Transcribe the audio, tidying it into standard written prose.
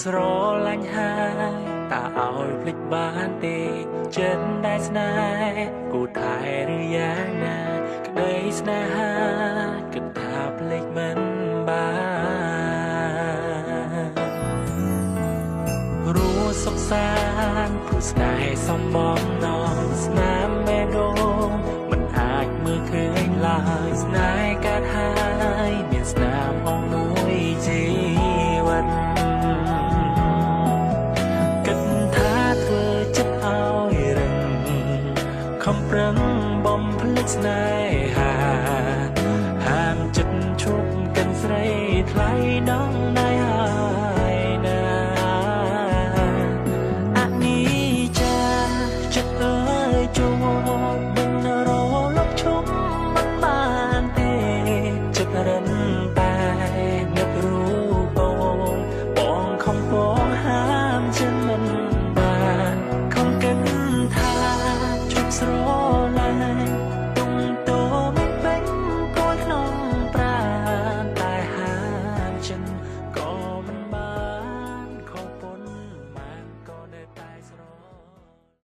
ស្រឡាញ់ហើយតើឲ្យភ្លេចបានទេចិត្តដែលស្នេហ៍គូថែឬយ៉ាងណាក្តីស្នេហាគិតថាភ្លេចមិនបានรู้សុខសាន្តព្រោះស្នេហ៍សំបំណងស្នាមបេះដូងមិនអាចមើលឃើញឡើយស្នេហ៍កើតហើយមានស្នាមអងមួយជីវិតគិតថាធ្វើចិត្តឲ្យរឹងខំប្រឹងបំភ្លេចស្នេហាហាមចិត្តឈប់កិនស្រីថ្លៃដងដៃហើយណាអនិច្ចាចិត្តអើយជួប